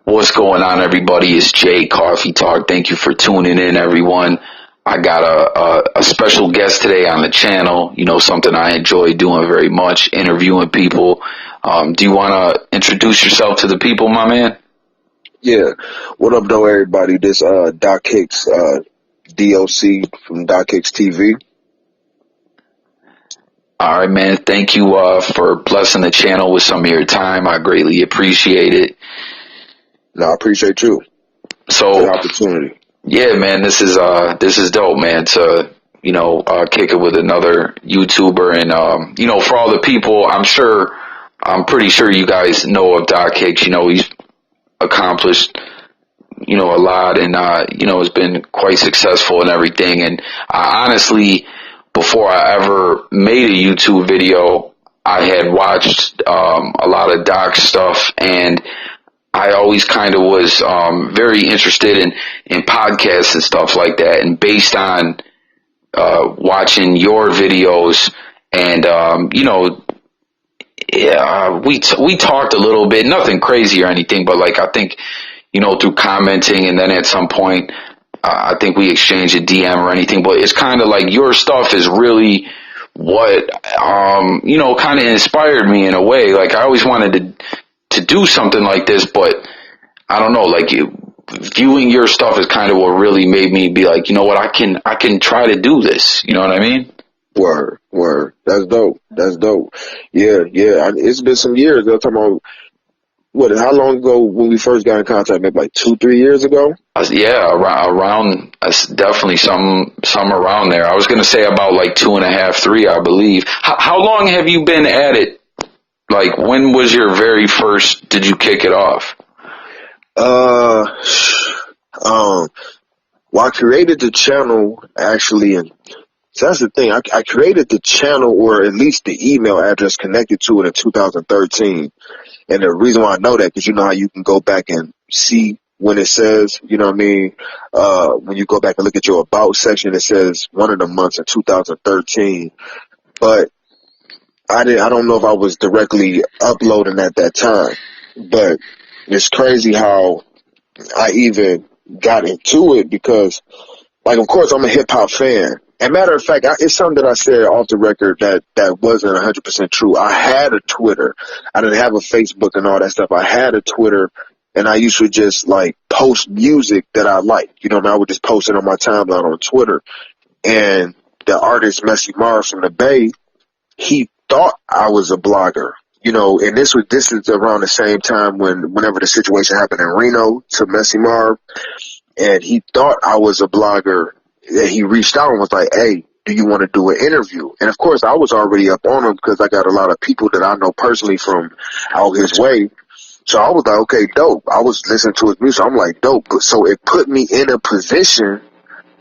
What's going on, everybody? It's Jay Coffee Talk. Thank you for tuning in, everyone. I got a special guest today on the channel. You know, something I enjoy doing very much, interviewing people. Do you want to introduce yourself to the people, my man? Yeah. What up, though, everybody? This Doc Hicks, DOC from Doc Hicks TV. All right, man. Thank you for blessing the channel with some of your time. I greatly appreciate it. No, I appreciate you for So, the opportunity. yeah, man, this is dope, man. To kick it with another YouTuber, and for all the people, I'm pretty sure you guys know of Doc Hicks. You know, he's accomplished a lot, and has been quite successful and everything. And I honestly, before I ever made a YouTube video, I had watched a lot of Doc's stuff, and I always kind of was very interested in podcasts and stuff like that. And based on watching your videos, and we talked a little bit, nothing crazy or anything, but like I think through commenting, and then at some point I think we exchanged a DM or anything. But it's kind of like your stuff is really what kind of inspired me in a way. Like I always wanted to do something like this, but I don't know, like viewing your stuff is kind of what really made me be like, you know what, I can try to do this. You know what I mean? Word. That's dope. Yeah. It's been some years. They're talking about, how long ago when we first got in contact? Maybe like 2-3 years ago? Yeah, around definitely some around there. I was going to say about like 2.5, 3, I believe. How long have you been at it? Like, when was your very first, did you kick it off? Well, I created the channel actually, and so that's the thing. I created the channel, or at least the email address connected to it, in 2013. And the reason why I know that, because you know how you can go back and see when it says, you know what I mean? When you go back and look at your about section, it says one of the months in 2013. But I don't know if I was directly uploading at that time, but it's crazy how I even got into it, because, like, of course, I'm a hip hop fan. And matter of fact, it's something that I said off the record that wasn't 100% true. I had a Twitter. I didn't have a Facebook and all that stuff. I had a Twitter, and I used to just like post music that I liked. You know what I mean? I would just post it on my timeline on Twitter. And the artist Messy Mara from the Bay, he thought I was a blogger, and this is around the same time whenever the situation happened in Reno to Messy Marv, and he thought I was a blogger. And he reached out and was like, "Hey, do you want to do an interview?" And of course, I was already up on him because I got a lot of people that I know personally from out his way. So I was like, "Okay, dope." I was listening to his music. I'm like, "Dope." So it put me in a position.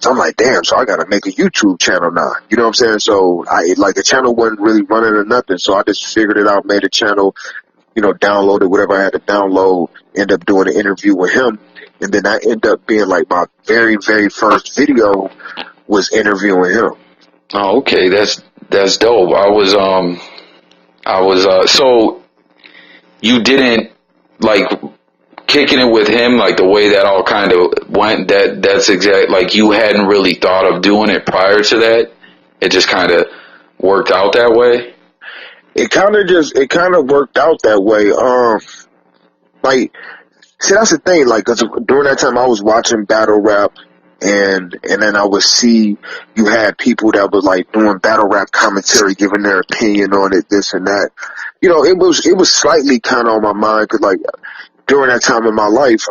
So I'm like, damn, so I got to make a YouTube channel now. You know what I'm saying? So the channel wasn't really running or nothing. So I just figured it out, made a channel, downloaded whatever I had to download, end up doing an interview with him. And then I end up being like my very, very first video was interviewing him. Oh, okay. That's dope. So you didn't like kicking it with him, like the way that all kind of went, that's exact, like you hadn't really thought of doing it prior to that. It just kind of worked out that way. It kind of worked out that way. See, that's the thing, like, 'cause during that time I was watching battle rap, and then I would see you had people that were like doing battle rap commentary, giving their opinion on it, this and that. It was slightly kind of on my mind, 'cause like during that time in my life,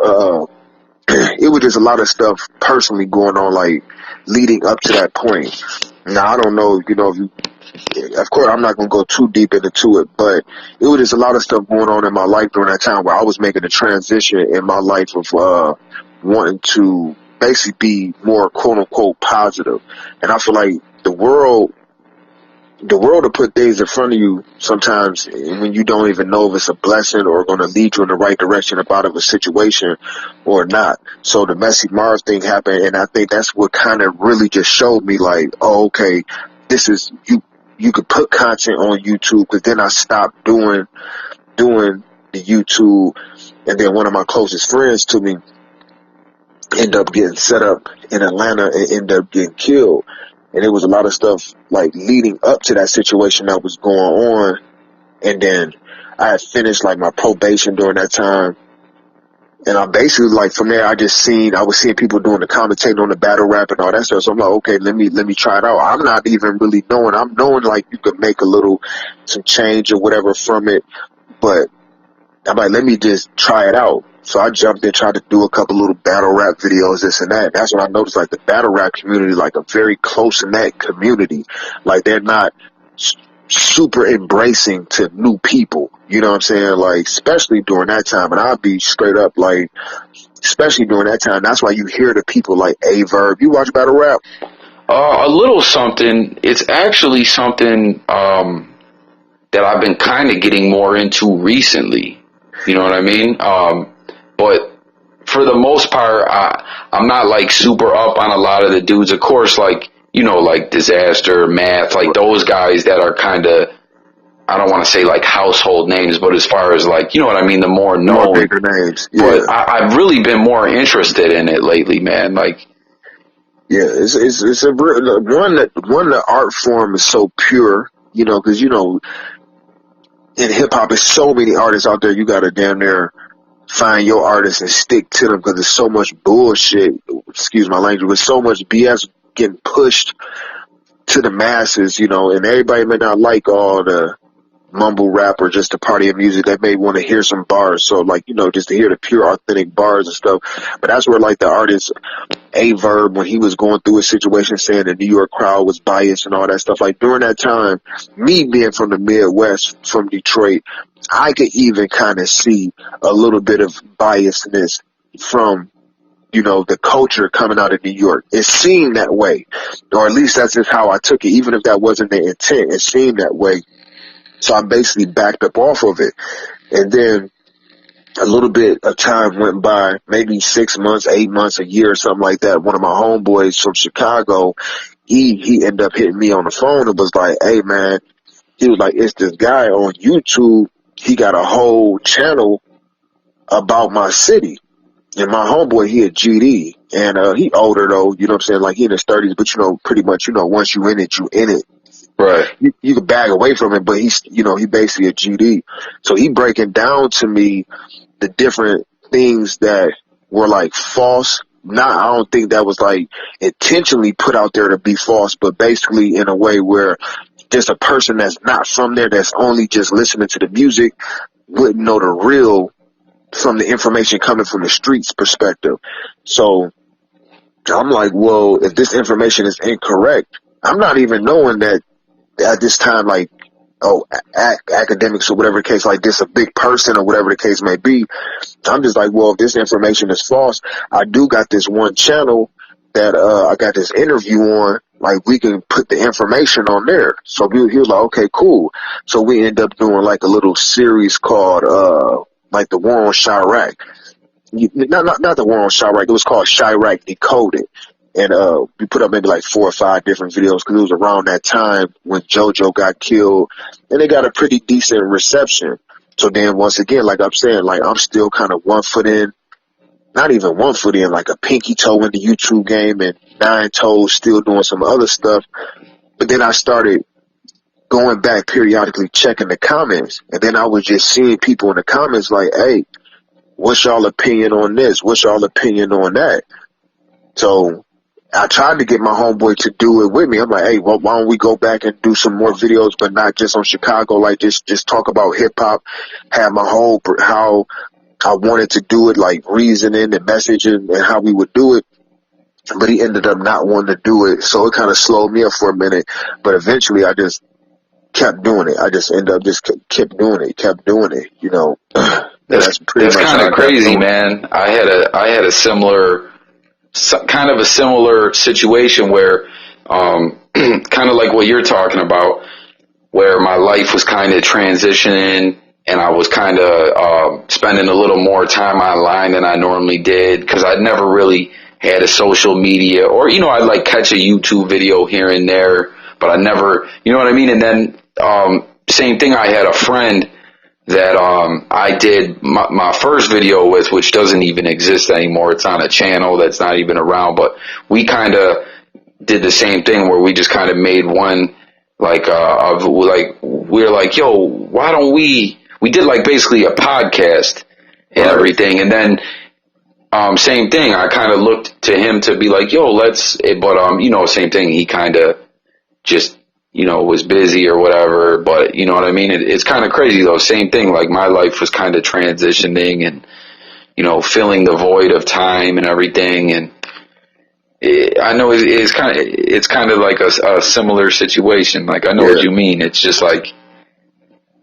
it was just a lot of stuff personally going on, like leading up to that point. Now I don't know, of course, I'm not going to go too deep into it, but it was just a lot of stuff going on in my life during that time where I was making a transition in my life of wanting to basically be more quote-unquote positive. And I feel like the world will put things in front of you sometimes when you don't even know if it's a blessing or going to lead you in the right direction about a situation or not. So the Messy Mars thing happened, and I think that's what kind of really just showed me, like, oh, okay, this is you could put content on YouTube, because then I stopped doing the YouTube, and then one of my closest friends to me ended up getting set up in Atlanta and ended up getting killed. And it was a lot of stuff like leading up to that situation that was going on. And then I had finished like my probation during that time. And I basically, like, from there, I was seeing people doing the commentating on the battle rap and all that stuff. So I'm like, okay, let me try it out. I'm not even really knowing. I'm knowing like you could make some change or whatever from it. But I'm like, let me just try it out. So I jumped in, tried to do a couple little battle rap videos, this and that. And that's when I noticed, like, the battle rap community, like, a very close-knit community. Like, they're not super embracing to new people. You know what I'm saying? Like, especially during that time. And I'll be straight up, like, especially during that time. That's why you hear the people like A-Verb. You watch battle rap? A little something. It's actually something that I've been kind of getting more into recently. You know what I mean? But for the most part, I'm not like super up on a lot of the dudes. Of course, like, you know, like Disaster, Math, like those guys that are kind of, I don't want to say like household names, but as far as like, you know what I mean, the more known. More bigger names. Yeah. But I've really been more interested in it lately, man. Like, yeah, it's a one that the art form is so pure, you know, because, you know, in hip hop, there's so many artists out there. You got to damn near find your artists and stick to them because there's so much bullshit. Excuse my language, with so much BS getting pushed to the masses, you know, and everybody may not like all the mumble rap or just the party of music. They may want to hear some bars. So, like, you know, just to hear the pure, authentic bars and stuff. But that's where, like, the artist A-Verb, when he was going through a situation saying the New York crowd was biased and all that stuff, like, during that time, me being from the Midwest, from Detroit, I could even kind of see a little bit of biasness from, you know, the culture coming out of New York. It seemed that way, or at least that's just how I took it, even if that wasn't the intent. It seemed that way. So I basically backed up off of it. And then a little bit of time went by, maybe 6 months, 8 months, a year, or something like that. One of my homeboys from Chicago, he ended up hitting me on the phone and was like, hey, man, he was like, it's this guy on YouTube. He got a whole channel about my city. And my homeboy, he a GD. And he older, though, you know what I'm saying? Like, he in his 30s, but, you know, pretty much, you know, once you in it, you in it. right. You can bag away from it, but he's, you know, he basically a GD. So he breaking down to me the different things that were like false. I don't think that was like intentionally put out there to be false, but basically in a way where just a person that's not from there, that's only just listening to the music, wouldn't know the real from the information coming from the streets perspective. So I'm like, well, if this information is incorrect, I'm not even knowing that at this time, like, academics or whatever the case, like this, a big person or whatever the case may be. I'm just like, well, if this information is false, I do got this one channel that I got this interview on, like, we can put the information on there. So he was like, okay, cool. So we end up doing like a little series called like the War on Chirac. Not the War on Chirac, it was called Chirac Decoded. And we put up maybe like 4 or 5 different videos because it was around that time when JoJo got killed, and they got a pretty decent reception. So then once again, like I'm saying, like I'm still kind of 1 foot in, not even 1 foot in, like a pinky toe in the YouTube game and 9 toes still doing some other stuff. But then I started going back periodically checking the comments, and then I was just seeing people in the comments like, hey, what's y'all opinion on this? What's y'all opinion on that? So I tried to get my homeboy to do it with me. I'm like, hey, well, why don't we go back and do some more videos, but not just on Chicago, like just talk about hip hop, have my whole, how I wanted to do it, like reasoning and messaging and how we would do it. But he ended up not wanting to do it. So it kind of slowed me up for a minute. But eventually I just kept doing it. I just ended up just kept doing it, you know. That's pretty much kind of crazy, man. I had a similar, kind of a similar situation where, kind of like what you're talking about, where my life was kind of transitioning and I was kind of spending a little more time online than I normally did because I'd never really had a social media, or, you know, I'd like catch a YouTube video here and there, but I never, you know what I mean? And then same thing, I had a friend that I did my first video with, which doesn't even exist anymore. It's on a channel that's not even around, but we kind of did the same thing where we just kind of made one we're like, yo, why don't we did like basically a podcast and Right. everything, and then same thing, I kind of looked to him to be like, yo, same thing, he kind of just, was busy or whatever, but you know what I mean? It's kind of crazy though. Same thing, like my life was kind of transitioning and, filling the void of time and everything. And I know it's kind of like a similar situation. Like, I know what you mean. It's just like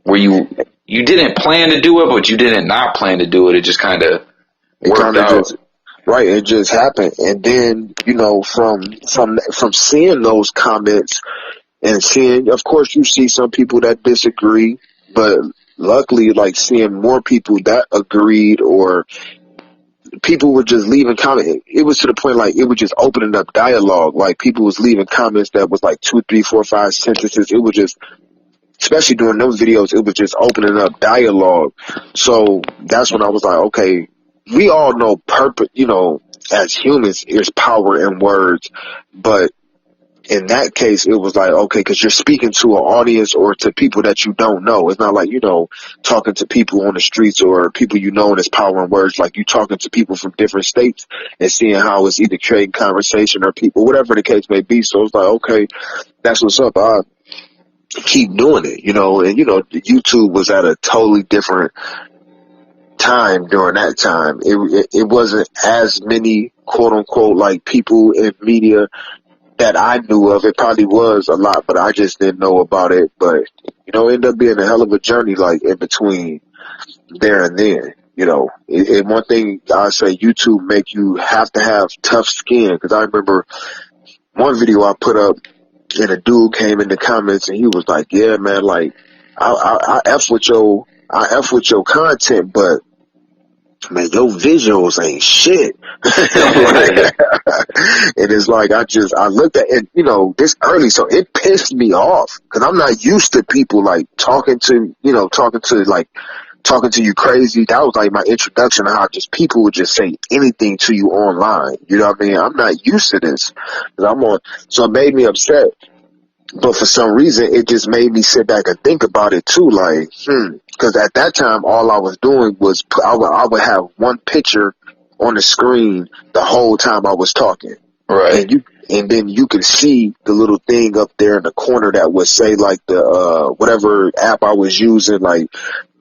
where you didn't plan to do it, but you didn't not plan to do it. It just kind of worked out. Right, it just happened. And then, from seeing those comments and seeing, of course, you see some people that disagree, but luckily, like, seeing more people that agreed, or people were just leaving comments. It was to the point, like, it was just opening up dialogue. Like, people was leaving comments that was like 2, 3, 4, 5 sentences. It was just, especially during those videos, it was just opening up dialogue. So that's when I was like, okay, we all know purpose, as humans, there's power in words. But in that case, it was like, okay, because you're speaking to an audience or to people that you don't know. It's not like, talking to people on the streets or people and there's power in words. Like, you talking to people from different states and seeing how it's either creating conversation or people, whatever the case may be. So it's like, okay, that's what's up. I keep doing it, and YouTube was at a totally different time during that time. It wasn't as many quote unquote like people in media that I knew of. It probably was a lot, but I just didn't know about it. But it ended up being a hell of a journey, like in between there and then. And one thing I say, YouTube make you have to have tough skin, because I remember one video I put up and a dude came in the comments and he was like, yeah, man, like I F with your content, but man, your visuals ain't shit. And it's like, I looked at it, this early, so it pissed me off, because I'm not used to people like talking to you crazy. That was like my introduction to how just people would just say anything to you online. You know what I mean? I'm not used to this. So it made me upset. But for some reason, it just made me sit back and think about it too. Like, because at that time, all I was doing was I would have one picture on the screen the whole time I was talking. Right. And then you could see the little thing up there in the corner that would say like the whatever app I was using, like,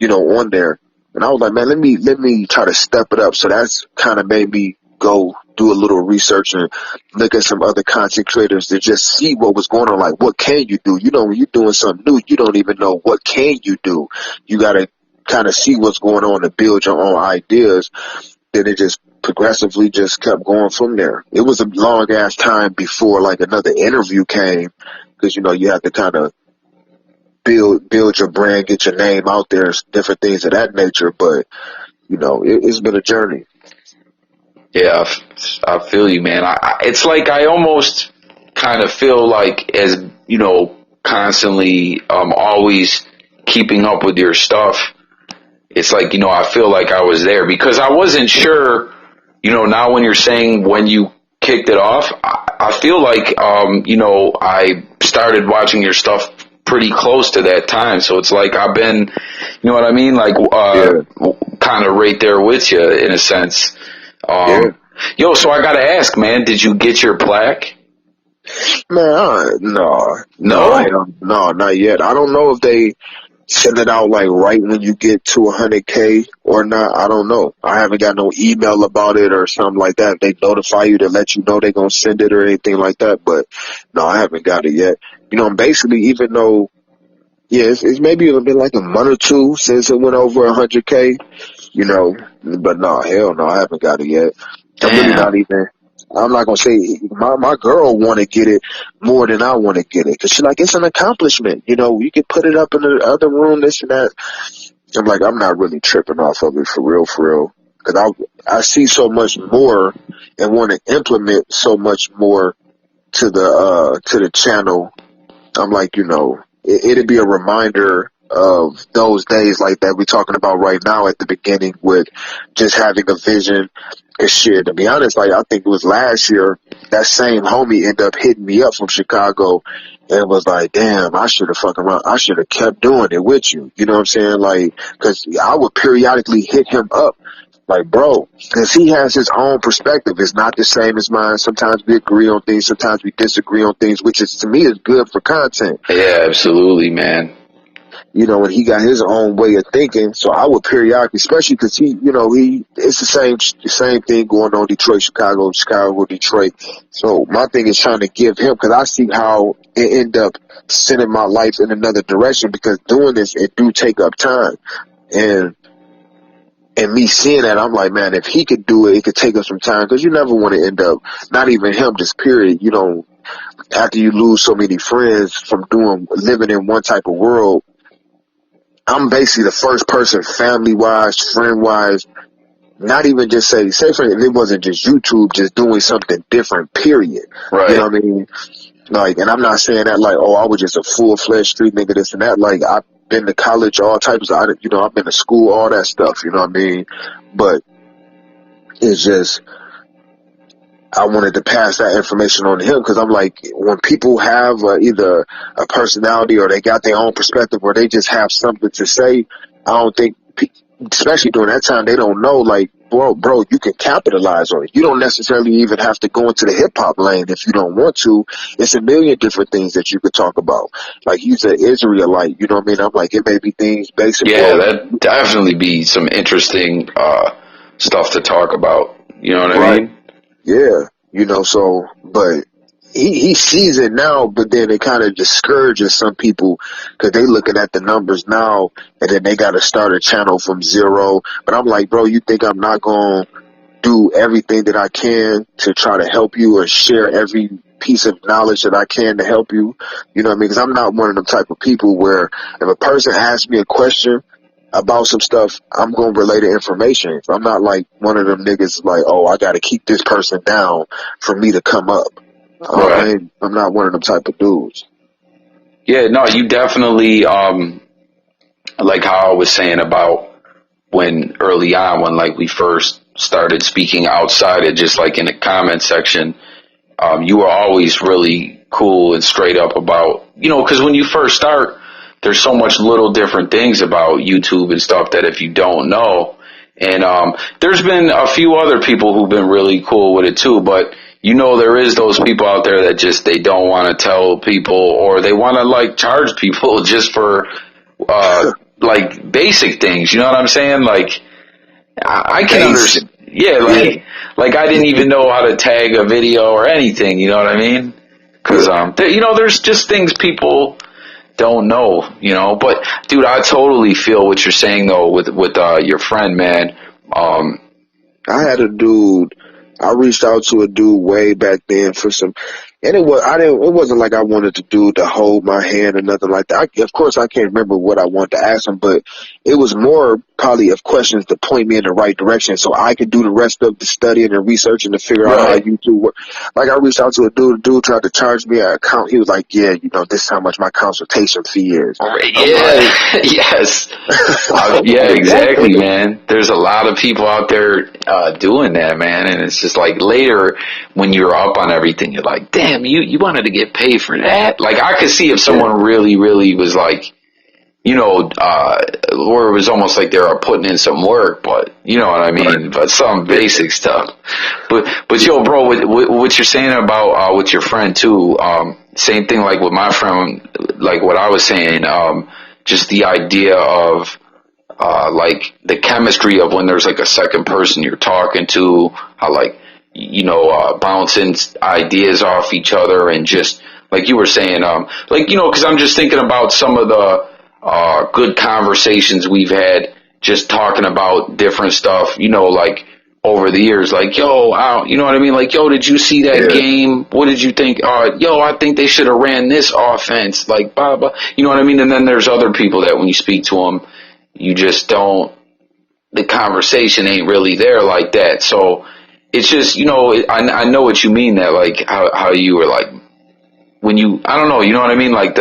on there. And I was like, man, let me try to step it up. So that's kind of made me go do a little research and look at some other content creators to just see what was going on. Like, what can you do? When you're doing something new, you don't even know what can you do. You got to kind of see what's going on and build your own ideas. Then it just progressively just kept going from there. It was a long ass time before like another interview came, because you have to kind of build your brand, get your name out there, different things of that nature. But it's been a journey. Yeah, I feel you, man. It's like I almost kind of feel like, as constantly always keeping up with your stuff, it's like, I feel like I was there, because I wasn't sure, now when you're saying when you kicked it off, I feel like, I started watching your stuff pretty close to that time. So it's like I've been, you know what I mean? Like, kind of right there with you in a sense. Yo, so I gotta ask, man, did you get your plaque? Man, no, not yet. I don't know if they send it out like right when you get to 100K or not. I don't know. I haven't got no email about it or something like that. They notify you to let you know they're gonna send it or anything like that. But no, I haven't got it yet. Basically, even though, it's maybe it'll be like a month or two since it went over 100K, but no, hell no, I haven't got it yet. I'm really not even, I'm not going to say, my girl want to get it more than I want to get it. Cause she's like, it's an accomplishment. You can put it up in the other room, this and that. I'm like, I'm not really tripping off of it for real. Cause I see so much more and want to implement so much more to the channel. I'm like, it'd be a reminder of those days like that we're talking about right now at the beginning with just having a vision and shit. To be honest, like I think it was last year, that same homie ended up hitting me up from Chicago and was like, damn, I should have fucking around. I should have kept doing it with you. You know what I'm saying? Like, cause I would periodically hit him up. Like, bro, because he has his own perspective. It's not the same as mine. Sometimes we agree on things. Sometimes we disagree on things, which is, to me, is good for content. Yeah, absolutely, man. You know, and he got his own way of thinking. So I would periodically, especially because it's the same thing going on Detroit, Chicago, Detroit. So my thing is trying to give him, because I see how it end up sending my life in another direction, because doing this, it do take up time. And me seeing that, I'm like, man, if he could do it, it could take us some time, because you never want to end up, not even him, just period, after you lose so many friends from living in one type of world. I'm basically the first person, family-wise, friend-wise, not even just say for if it wasn't just YouTube, just doing something different, period. Right. You know what I mean? Like, and I'm not saying that like, oh, I was just a full-fledged street nigga, this and that. Like, I've been to college, all types of, I've been to school, all that stuff, you know what I mean? But it's just, I wanted to pass that information on to him, because I'm like, when people have either a personality or they got their own perspective or they just have something to say, I don't think, especially during that time, they don't know, like, bro, you can capitalize on it. You don't necessarily even have to go into the hip-hop lane if you don't want to. It's a million different things that you could talk about. Like, he's an Israelite, you know what I mean? I'm like, it may be things basic. Yeah, that'd definitely be some interesting stuff to talk about. You know what I mean? Yeah, but he sees it now, but then it kind of discourages some people, because they looking at the numbers now, and then they got to start a channel from zero. But I'm like, bro, you think I'm not going to do everything that I can to try to help you or share every piece of knowledge that I can to help you? You know what I mean? Because I'm not one of them type of people where if a person asks me a question about some stuff, I'm going to relay the information. I'm not like one of them niggas like, oh, I got to keep this person down for me to come up. Right. I'm not one of them type of dudes. Yeah, no, you definitely, like how I was saying about when early on, when like we first started speaking outside of just like in the comment section, you were always really cool and straight up about, because when you first start, there's so much little different things about YouTube and stuff that if you don't know, and there's been a few other people who've been really cool with it too, but there is those people out there that just, they don't want to tell people, or they want to like charge people just for like basic things, you know what I'm saying? Like, I can understand. Yeah, like I didn't even know how to tag a video or anything, you know what I mean? Because there's just things people don't know, But dude, I totally feel what you're saying though with your friend, man. I had a dude. I reached out to a dude way back then for some, and it wasn't like I wanted the dude to hold my hand or nothing like that. Of course, I can't remember what I wanted to ask him, but it was more probably of questions to point me in the right direction so I could do the rest of the studying and researching to figure out how YouTube works. Like, I reached out to a dude tried to charge me an account. He was like, yeah, this is how much my consultation fee is. Yeah, yes. Yeah, exactly, man. There's a lot of people out there doing that, man, and it's just like later when you're up on everything, you're like, damn, you wanted to get paid for that? Like, I could see if someone really, really was like, where it was almost like they were putting in some work, but you know what I mean? But some basic stuff. But yo, bro, what you're saying about with your friend too, same thing like with my friend, like what I was saying, just the idea of like the chemistry of when there's like a second person you're talking to, how like, bouncing ideas off each other, and just like you were saying, like, cause I'm just thinking about some of the good conversations we've had just talking about different stuff, like over the years, like, yo, you know what I mean? Like, yo, did you see that game? What did you think? Yo, I think they should have ran this offense, like, blah, blah. You know what I mean? And then there's other people that when you speak to them, you just don't, the conversation ain't really there like that. So it's just, I know what you mean, that like how you were like when you, I don't know, you know what I mean? Like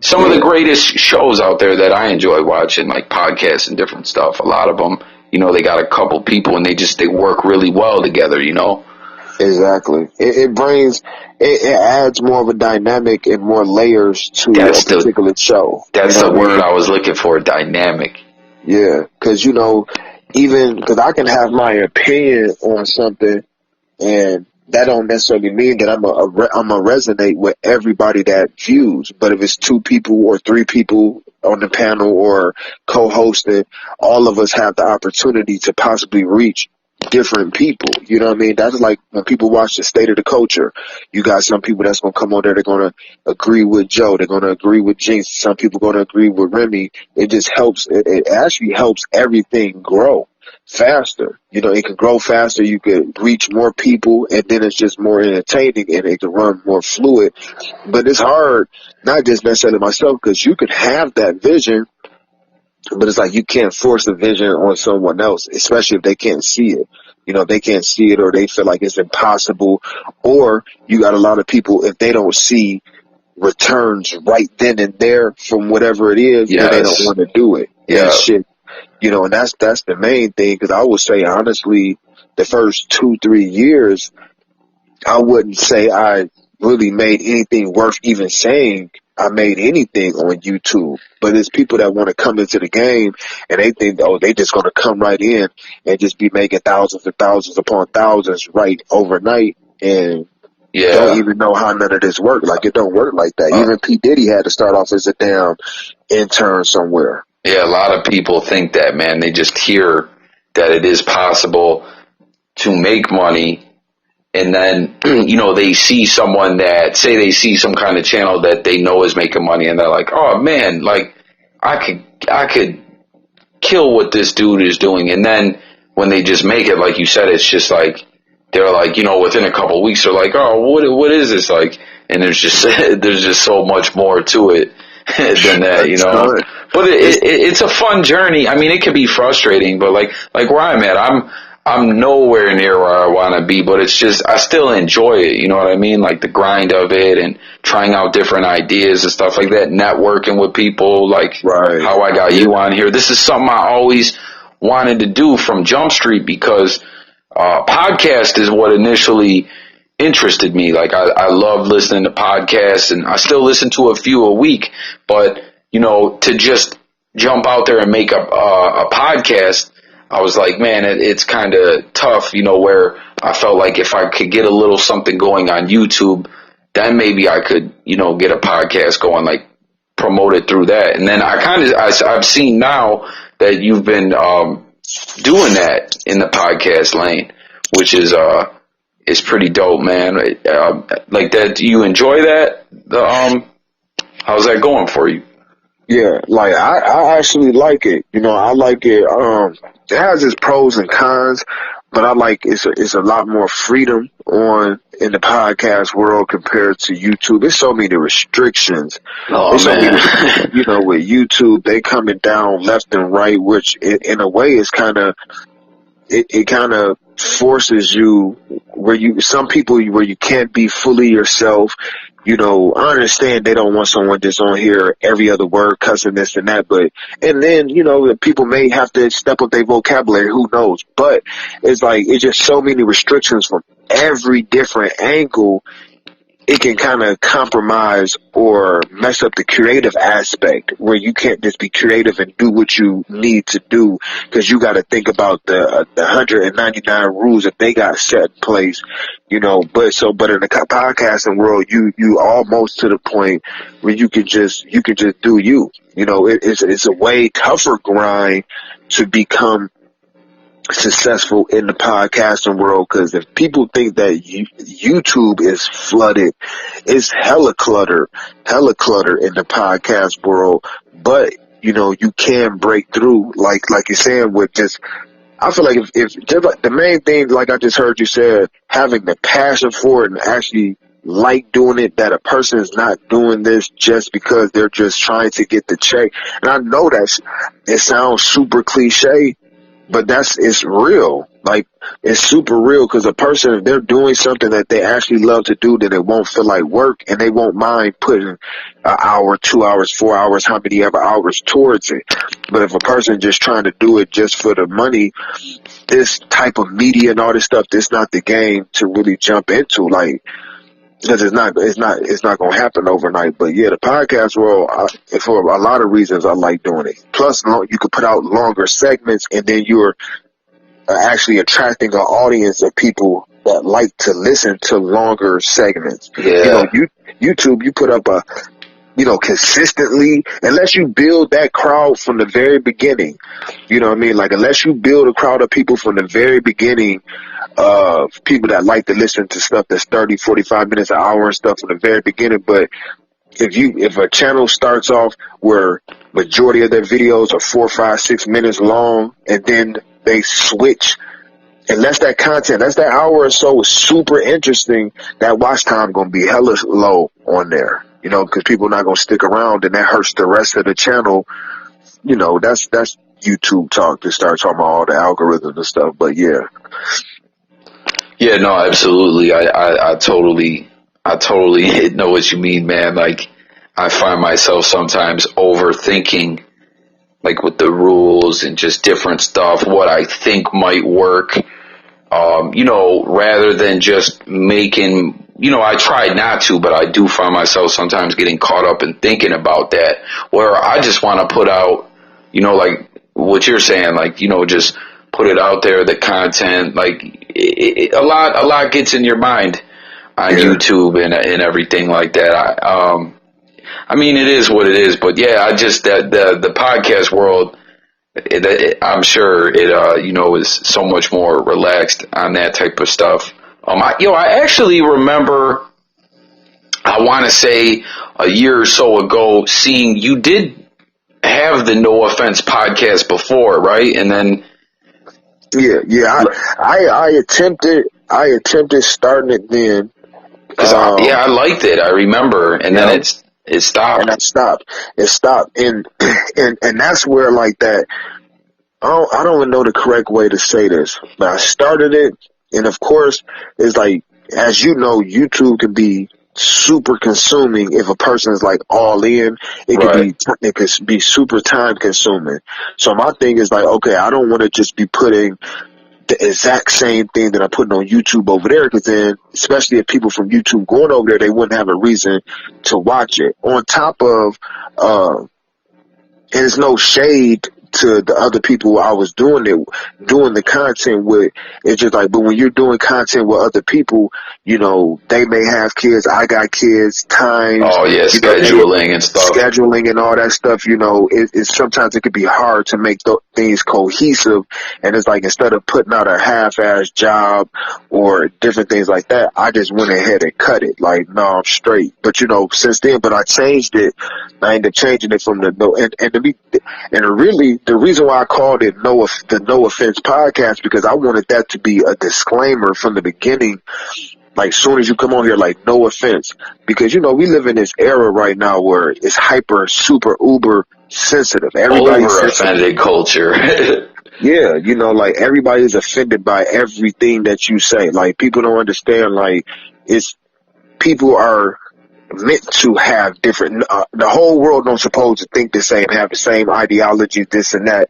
some of the greatest shows out there that I enjoy watching, like podcasts and different stuff, a lot of them, you know, they got a couple people and they work really well together, you know? Exactly. It adds more of a dynamic and more layers to a particular show. That's the word I was looking for, dynamic. Yeah, because, you know, even because I can have my opinion on something, and that don't necessarily mean that I'm a resonate with everybody that views. But if it's 2 people or 3 people on the panel or co-hosting, all of us have the opportunity to possibly reach different people. You know what I mean? That's like when people watch the State of the Culture. You got some people that's going to come on there, they're going to agree with Joe, they're going to agree with Jinx, some people going to agree with Remy. It just helps, it actually helps everything grow faster. You know, it can grow faster, you could reach more people, and then it's just more entertaining and it can run more fluid. But it's hard, not just necessarily myself, because you could have that vision, but it's like you can't force a vision on someone else, especially if they can't see it. You know, if they can't see it or they feel like it's impossible, or you got a lot of people, if they don't see returns right then and there from whatever it is, then they don't want to do it. Yeah. And shit. You know, and that's the main thing, because I would say, honestly, the first 2-3 years, I wouldn't say I really made anything worth even saying I made anything on YouTube. But it's people that want to come into the game and they think, oh, they just going to come right in and just be making thousands and thousands upon thousands right overnight and don't even know how none of this works. Like, it don't work like that. Even P. Diddy had to start off as a damn intern somewhere. Yeah, a lot of people think that, man. They just hear that it is possible to make money, and then, you know, they see someone that, say they see some kind of channel that they know is making money, and they're like, oh, man, like, I could kill what this dude is doing. And then when they just make it, like you said, it's just like, they're like, you know, within a couple of weeks, they're like, oh, what is this like? And there's just so much more to it than that, you know. But it's a fun journey. I mean, it can be frustrating, but like where I'm at, I'm nowhere near where I want to be, but it's just, I still enjoy it. You know what I mean? Like the grind of it and trying out different ideas and stuff like that, networking with people, like how I got you on here. This is something I always wanted to do from Jump Street, because podcast is what initially interested me. Like I love listening to podcasts, and I still listen to a few a week, but you know, to just jump out there and make a podcast, I was like, man, it's kind of tough, you know, where I felt like if I could get a little something going on YouTube, then maybe I could, you know, get a podcast going, like promote it through that. And then I've seen now that you've been doing that in the podcast lane, which is pretty dope, man. Like that, do you enjoy that? How's that going for you? Yeah, like I actually like it. You know, I like it. It has its pros and cons, but I like it's a lot more freedom in the podcast world compared to YouTube. There's so many restrictions. Oh man, you know, with YouTube, they coming down left and right, which in a way is kind of it kind of forces you where you can't be fully yourself. You know, I understand they don't want someone that's on here every other word cussing this and that, and then, you know, people may have to step up their vocabulary, who knows, but it's like, it's just so many restrictions from every different angle. It can kind of compromise or mess up the creative aspect, where you can't just be creative and do what you need to do, because you got to think about the 199 rules that they got set in place, you know. But in the podcasting world, you almost to the point where you can just do you. You know, it's a way tougher grind to become successful in the podcasting world, because if people think that YouTube is flooded, it's hella clutter in the podcast world. But you know, you can break through, like you're saying, with just, I feel like if just like the main thing, like I just heard you said, having the passion for it and actually like doing it, that a person is not doing this just because they're just trying to get the check. And I know that it sounds super cliche, but it's real. Like, it's super real, because a person, if they're doing something that they actually love to do, then it won't feel like work, and they won't mind putting an hour, 2 hours, 4 hours, how many ever hours towards it. But if a person just trying to do it just for the money, this type of media and all this stuff, this not the game to really jump into, like, because it's not going to happen overnight. But yeah, the podcast world, for a lot of reasons, I like doing it. Plus, you could put out longer segments, and then you're actually attracting an audience of people that like to listen to longer segments. Yeah. YouTube, you put up consistently, unless you build that crowd from the very beginning, you know what I mean? Like, unless you build a crowd of people from the very beginning, of people that like to listen to stuff that's 30, 45 minutes, an hour and stuff from the very beginning. But if a channel starts off where majority of their videos are 4, 5, 6 minutes long, and then they switch, unless that content, that's that hour or so is super interesting, that watch time going to be hella low on there, because people are not going to stick around, and that hurts the rest of the channel. That's YouTube talk to start talking about all the algorithms and stuff. But yeah. Yeah, no, absolutely. I totally know what you mean, man. Like, I find myself sometimes overthinking, like, with the rules and just different stuff, what I think might work, rather than just making, I try not to, but I do find myself sometimes getting caught up in thinking about that, where I just want to put out, like what you're saying, like, just put it out there, the content, like, a lot gets in your mind on YouTube and everything like that. I mean, it is what it is, but yeah, I just, the podcast world, I'm sure it, is so much more relaxed on that type of stuff. I actually remember, I want to say a year or so ago, seeing you did have the No Offense podcast before, right? And then, I attempted starting it then. I liked it. I remember, and then it stopped. And it stopped, and that's where, like, that. I don't even know the correct way to say this, but I started it, and of course, it's like, as you know, YouTube can be super consuming if a person is like all in. It could be super time consuming. So my thing is like, okay, I don't want to just be putting the exact same thing that I'm putting on YouTube over there, because then, especially if people from YouTube going over there, they wouldn't have a reason to watch it. On top of, and it's no shade to the other people I was doing the content with. It's just like, but when you're doing content with other people, they may have kids, I got kids, times. Oh yeah, scheduling and stuff. Scheduling and all that stuff, it's sometimes it could be hard to make things cohesive. And it's like, instead of putting out a half-ass job or different things like that, I just went ahead and cut it. Like, no, I'm straight. But since then, but I changed it. I ended up changing it from the reason why I called it the No Offense podcast, because I wanted that to be a disclaimer from the beginning. Like, soon as you come on here, like, no offense, because we live in this era right now where it's hyper, super, uber sensitive. Everybody's offended culture. Yeah, like, everybody's offended by everything that you say. Like, people don't understand. Like, people are meant to have different, the whole world don't supposed to think the same, have the same ideology, this and that,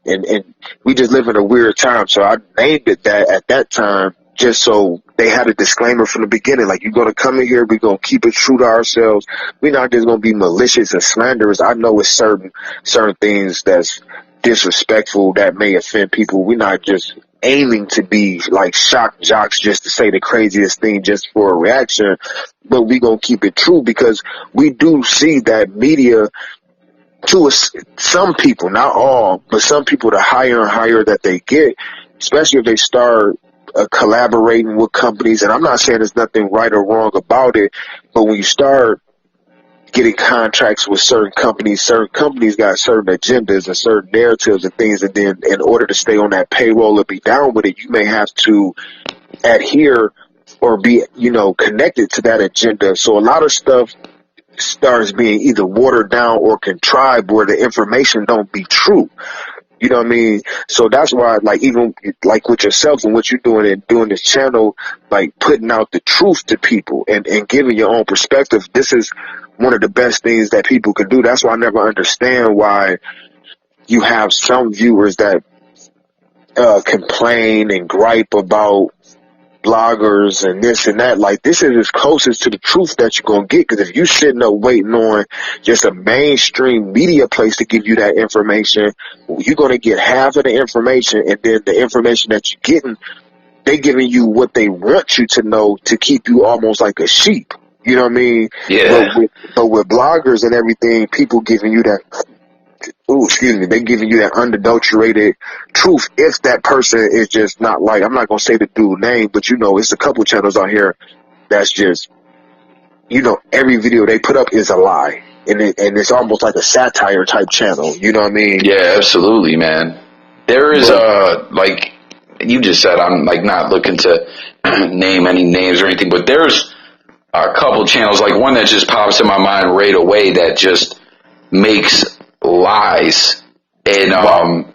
and we just live in a weird time. So I named it that at that time, just so they had a disclaimer from the beginning, like, you're going to come in here, we're going to keep it true to ourselves, we're not just going to be malicious and slanderous. I know it's certain things that's disrespectful that may offend people. We're not just aiming to be like shock jocks just to say the craziest thing just for a reaction, but we gonna keep it true, because we do see that media, some people, not all, but some people, the higher and higher that they get, especially if they start collaborating with companies, and I'm not saying there's nothing right or wrong about it, but when you start getting contracts with certain companies got certain agendas and certain narratives and things, and then in order to stay on that payroll or be down with it, you may have to adhere or be, connected to that agenda. So a lot of stuff starts being either watered down or contrived, where the information don't be true. You know what I mean? So that's why, like, even like with yourself and what you're doing and doing this channel, like putting out the truth to people and giving your own perspective. This is one of the best things that people can do. That's why I never understand why you have some viewers that complain and gripe about bloggers and this and that. Like, this is as closest to the truth that you're gonna get, because if you sitting up waiting on just a mainstream media place to give you that information, you're gonna get half of the information, and then the information that you're getting, they giving you what they want you to know to keep you almost like a sheep. You know what I mean? Yeah. But with bloggers and everything, people giving you that, they giving you that unadulterated truth. If that person is just not, like, I'm not gonna say the dude name, but you know, it's a couple channels out here that's just, you know, every video they put up is a lie, and it's almost like a satire type channel. You know what I mean? Yeah, absolutely, man. There is like you just said, I'm like not looking to name any names or anything, but there's a couple channels, like one that just pops in my mind right away that just makes lies, and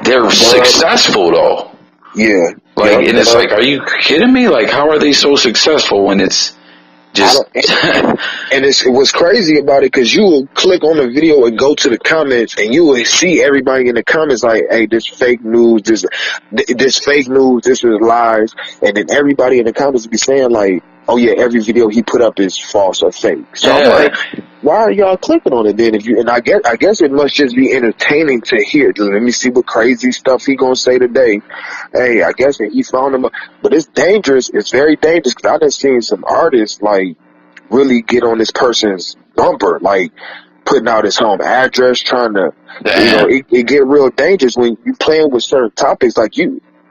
they're successful though. Yeah. Like, and it's like, are you kidding me? Like, how are they so successful when it's just and what's crazy about it, because you will click on the video and go to the comments, and you will see everybody in the comments like, hey, this fake news, this fake news, this is lies, and then everybody in the comments will be saying like, oh yeah, every video he put up is false or fake. So I'm like, why are y'all clicking on it then? I guess it must just be entertaining to hear. Let me see what crazy stuff he gonna say today. Hey, I guess he found him, but it's dangerous. It's very dangerous, because I done seen some artists like really get on this person's bumper, like putting out his home address, trying to, you know, it get real dangerous when you playing with certain topics. Like,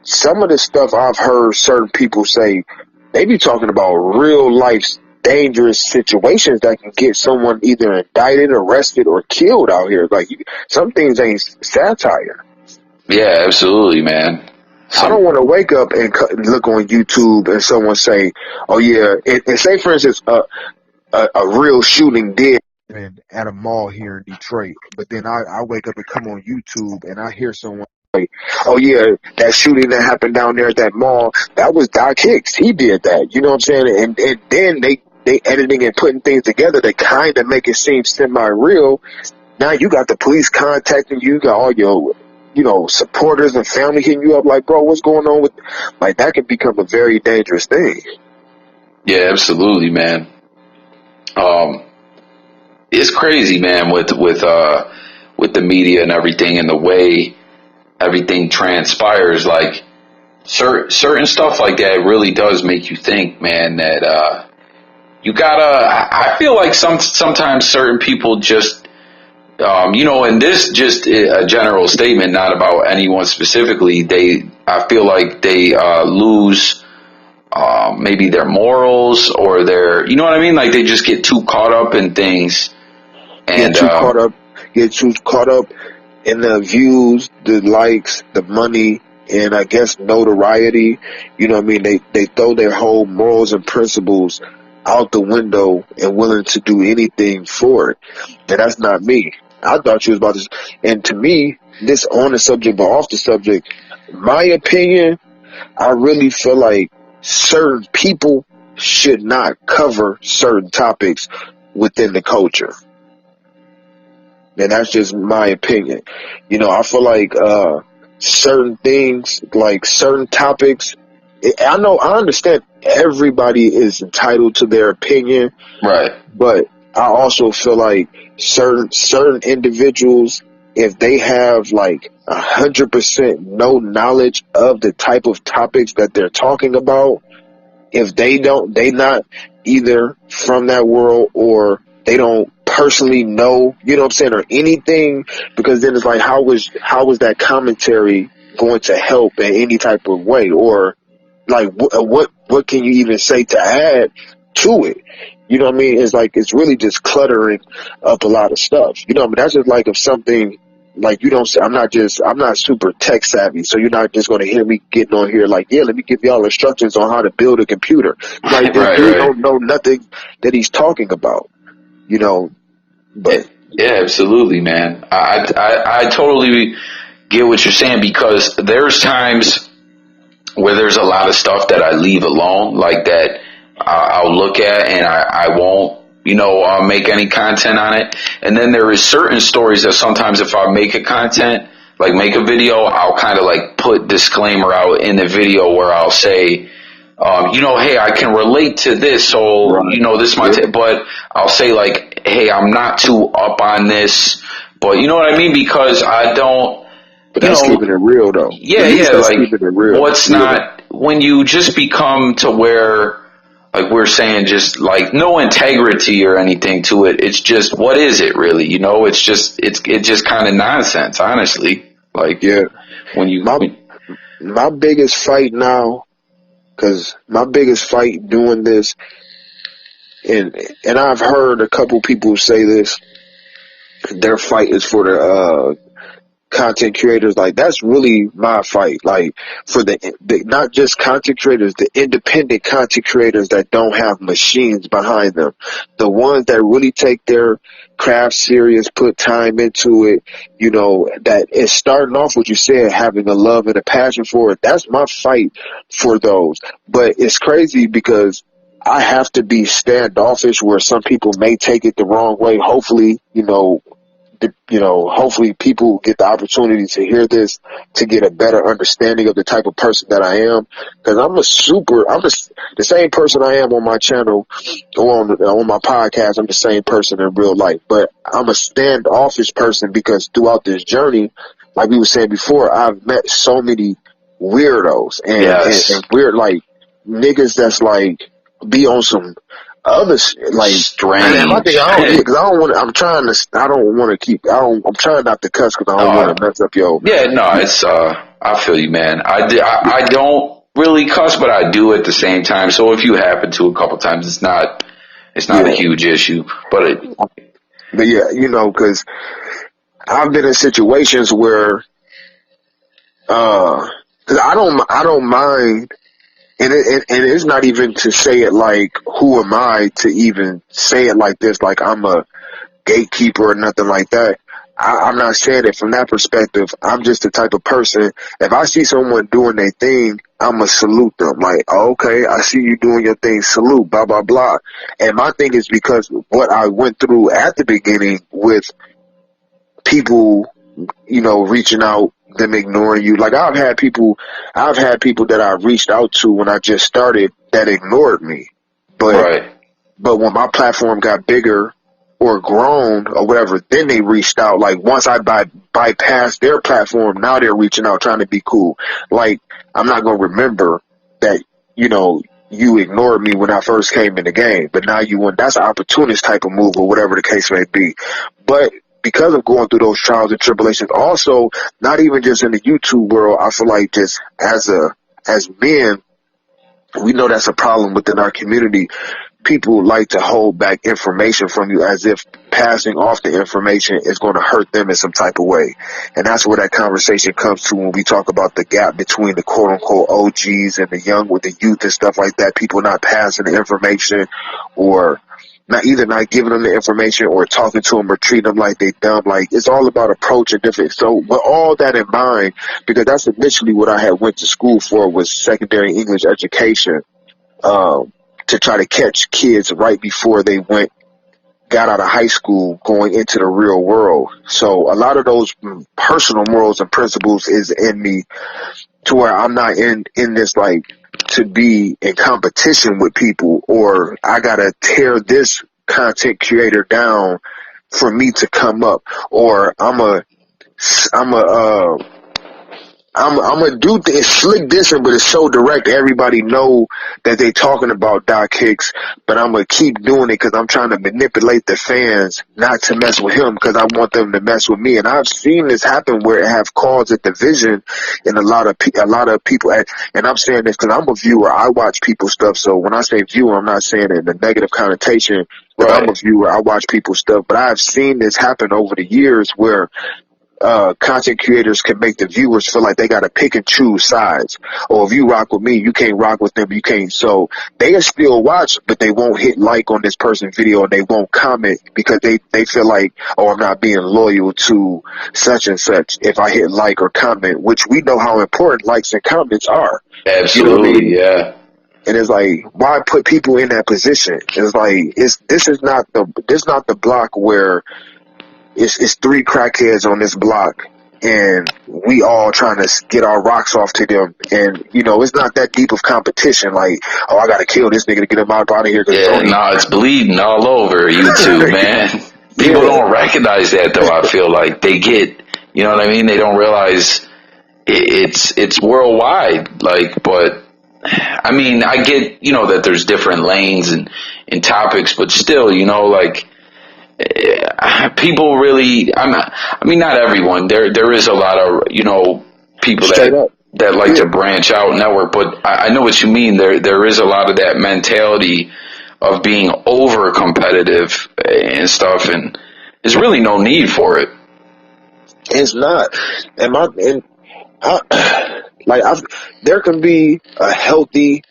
some of the stuff I've heard certain people say, they be talking about real life dangerous situations that can get someone either indicted, arrested, or killed out here. Like, some things ain't satire. Yeah, absolutely, man. I don't want to wake up and look on YouTube and someone say, oh yeah, and say for instance, a real shooting did at a mall here in Detroit, but then I wake up and come on YouTube and I hear someone say, oh yeah, that shooting that happened down there at that mall, that was Doc Hicks. He did that. You know what I'm saying? And then they editing and putting things together to kind of make it seem semi-real. Now you got the police contacting you, got all your, you know, supporters and family hitting you up like, bro, what's going on with, like, that could become a very dangerous thing. Yeah, absolutely, man. It's crazy, man, with the media and everything, and the way everything transpires. Like, certain stuff like that really does make you think, man, that you gotta, I feel like sometimes certain people just, you know, and this just a general statement, not about anyone specifically, I feel like they lose maybe their morals or their, you know what I mean? Like, they just get too caught up in things. And get too caught up in the views, the likes, the money, and I guess notoriety. You know what I mean? They throw their whole morals and principles out the window and willing to do anything for it. And that's not me. I thought you was about to, and to me, this on the subject but off the subject, my opinion, I really feel like certain people should not cover certain topics within the culture. And that's just my opinion. You know, I feel like certain things, like certain topics, I understand everybody is entitled to their opinion. Right. But I also feel like certain individuals, if they have like 100% no knowledge of the type of topics that they're talking about, if they not either from that world, or they don't personally know, you know what I'm saying, or anything, because then it's like, how was that commentary going to help in any type of way, or like what can you even say to add to it? You know what I mean? It's like, it's really just cluttering up a lot of stuff. You know what I mean? That's just like if something, like, you don't say, I'm not super tech savvy, so you're not just going to hear me getting on here like, yeah, let me give y'all instructions on how to build a computer. Like, this dude don't know nothing that he's talking about, you know. But yeah, absolutely, man. I totally get what you're saying, because there's times where there's a lot of stuff that I leave alone, like that I'll look at and I won't, make any content on it. And then there is certain stories that sometimes if I make a content, like make a video, I'll kind of like put disclaimer out in the video where I'll say, hey, I can relate to this, so, Right. this might, but I'll say like, hey, I'm not too up on this, but you know what I mean? Because I don't, But that's keeping it real, though. yeah, At least that's like, keeping it real. what's not, when you just become to where, like we're saying, just like no integrity or anything to it, it's just, what is it really? It's just kind of nonsense, honestly. Like, Yeah. when you, My biggest fight now, because my biggest fight doing this, and I've heard a couple people say this, their fight is for the content creators. Like, that's really my fight. Like, for the not just content creators, the independent content creators that don't have machines behind them, the ones that really take their craft serious, put time into it, that is starting off what you said, having a love and a passion for it. That's my fight for those. But it's crazy because I have to be standoffish, where some people may take it the wrong way. Hopefully, hopefully people get the opportunity to hear this, to get a better understanding of the type of person that I am. Because I'm the same person I am on my channel or on my podcast. I'm the same person in real life, but I'm a standoffish person because throughout this journey, like we were saying before, I've met so many weirdos and weird, like, niggas that's like be on some other like strange. I don't want. I'm trying to. I don't want to keep. I'm trying not to cuss because I don't want to mess up your. Yeah, no, it's. I feel you, man. I don't really cuss, but I do at the same time. So if you happen to a couple times, it's not a huge issue. But yeah, because I've been in situations where, because I don't mind. And it's not even to say it like, who am I to even say it like this, like I'm a gatekeeper or nothing like that. I'm not saying it from that perspective. I'm just the type of person, if I see someone doing their thing, I'm going to salute them. Like, oh, okay, I see you doing your thing, salute, blah, blah, blah. And my thing is because what I went through at the beginning with people, reaching out, them ignoring you. Like, I've had people that I reached out to when I just started that ignored me. But when my platform got bigger or grown or whatever, then they reached out. Like, once I bypassed their platform, now they're reaching out trying to be cool. Like, I'm not going to remember that, you ignored me when I first came in the game, but now that's an opportunist type of move or whatever the case may be. But because of going through those trials and tribulations, also, not even just in the YouTube world, I feel like just as men, we know that's a problem within our community. People like to hold back information from you as if passing off the information is going to hurt them in some type of way. And that's where that conversation comes to when we talk about the gap between the quote unquote OGs and the young with the youth and stuff like that. People not passing the information, or not giving them the information, or talking to them or treating them like they dumb. Like, it's all about approach and different. So with all that in mind, because that's initially what I had went to school for, was secondary English education, to try to catch kids right before they got out of high school going into the real world. So a lot of those personal morals and principles is in me, to where I'm not in this like to be in competition with people, or I gotta tear this content creator down for me to come up, or I'm gonna do it's slick dissing, but it's so direct. Everybody know that they talking about Doc Hicks, but I'm gonna keep doing it because I'm trying to manipulate the fans not to mess with him, because I want them to mess with me. And I've seen this happen where it have caused a division in a lot of people. And I'm saying this because I'm a viewer. I watch people's stuff. So when I say viewer, I'm not saying it in a negative connotation. But I'm a viewer. I watch people's stuff. But I've seen this happen over the years where content creators can make the viewers feel like they got to pick and choose sides. Or if you rock with me, you can't rock with them. You can't. So they'll still watch, but they won't hit like on this person's video, and they won't comment because they feel like, oh, I'm not being loyal to such and such if I hit like or comment, which we know how important likes and comments are. Absolutely, you know what I mean? Yeah. And it's like, why put people in that position? It's like, this is not the block where it's 3 crackheads on this block and we all trying to get our rocks off to them. And, it's not that deep of competition. Like, oh, I got to kill this nigga to get him out of here. Yeah, it's bleeding all over YouTube, man. People don't recognize that, though, I feel like. They get, you know what I mean? They don't realize it's worldwide. Like, but, I mean, I get, that there's different lanes and topics, but still, like, people really, not everyone. There is a lot of, people that like to branch out and network, but I know what you mean. There is a lot of that mentality of being over competitive and stuff, and there's really no need for it. It's not. There can be a healthy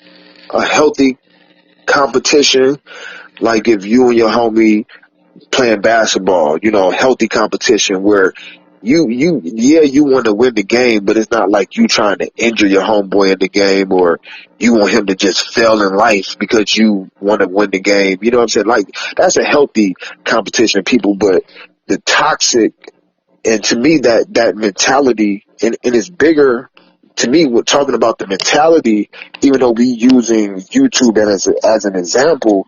competition, like if you and your homie playing basketball, healthy competition where you want to win the game, but it's not like you trying to injure your homeboy in the game or you want him to just fail in life because you want to win the game. You know what I'm saying? Like, that's a healthy competition, people, but the toxic, and to me that mentality, and it's bigger. To me, we're talking about the mentality, even though we using YouTube as an example,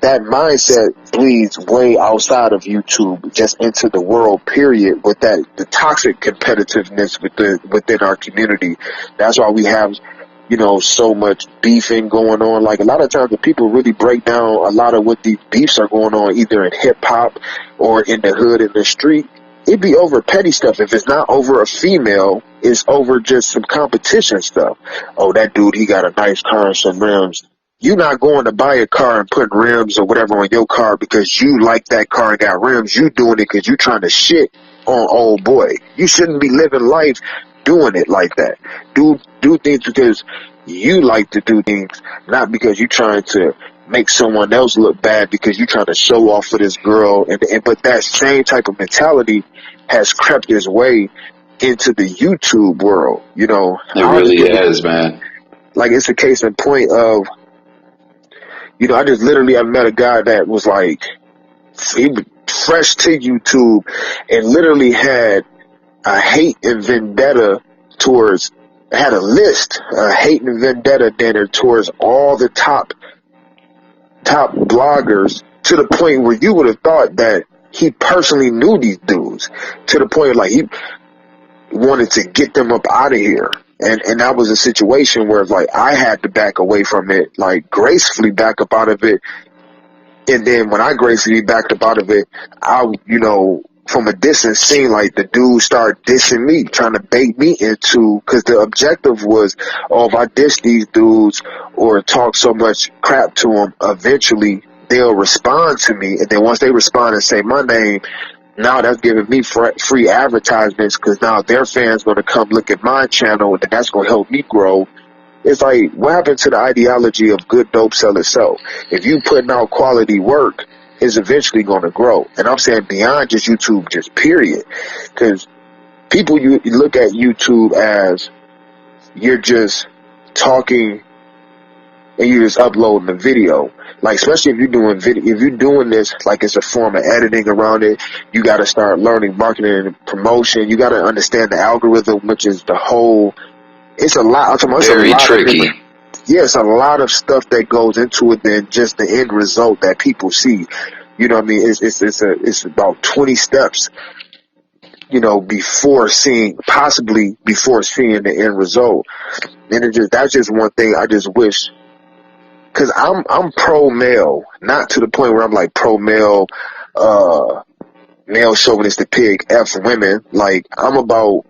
that mindset bleeds way outside of YouTube, just into the world, period, with the toxic competitiveness within our community. That's why we have, so much beefing going on. Like, a lot of times, the people really break down a lot of what these beefs are going on, either in hip hop or in the hood, in the street. It'd be over petty stuff. If it's not over a female, it's over just some competition stuff. Oh, that dude, he got a nice car and some rims. You're not going to buy a car and put rims or whatever on your car because you like that car and got rims. You doing it because you trying to shit on old boy. You shouldn't be living life doing it like that. Do things because you like to do things, not because you're trying to make someone else look bad because you're trying to show off for this girl. But that same type of mentality has crept its way into the YouTube world. It really has, man. Like, it's a case in point of, I met a guy that was like, he was fresh to YouTube and literally had a hate and vendetta had a list, a hate and vendetta dinner towards all the top bloggers, to the point where you would have thought that he personally knew these dudes, to the point of, like, he wanted to get them up out of here. And that was a situation where, like, I had to back away from it, like, gracefully back up out of it. And then when I gracefully backed up out of it, I, from a distance, seen like the dude start dissing me, trying to bait me into, because the objective was, oh, if I diss these dudes or talk so much crap to them, eventually they'll respond to me. And then once they respond and say my name, now that's giving me free advertisements, because now their fans going to come look at my channel, and that's going to help me grow. It's like, what happened to the ideology of good dope sell itself? If you putting out quality work, it's eventually going to grow. And I'm saying beyond just YouTube, just period. Because people, you look at YouTube as you're just talking and you're just uploading a video. Like, especially if you're doing video, if you're doing this like it's a form of editing around it, you got to start learning marketing and promotion. You got to understand the algorithm, which is the whole. It's a lot. Very tricky. It's a lot of stuff that goes into it than just the end result that people see. You know what I mean? It's about 20 steps, before seeing the end result. And that's just one thing I just wish. Cause I'm pro male, not to the point where I'm like pro male, male chauvinistic pig, F women. Like, I'm about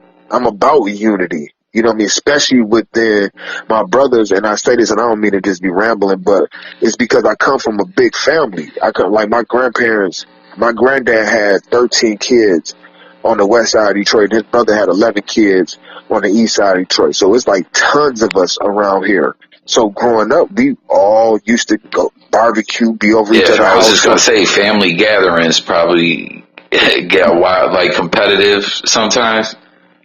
unity. You know what I mean? Especially within my brothers, and I say this and I don't mean to just be rambling, but it's because I come from a big family. Like my granddad had 13 kids. on the west side of Detroit. His brother had 11 kids on the east side of Detroit. So it's like tons of us around here. So growing up, we all used to go barbecue, be over each Yeah, other's I was just gonna houses. say family gatherings probably get wild, like competitive sometimes.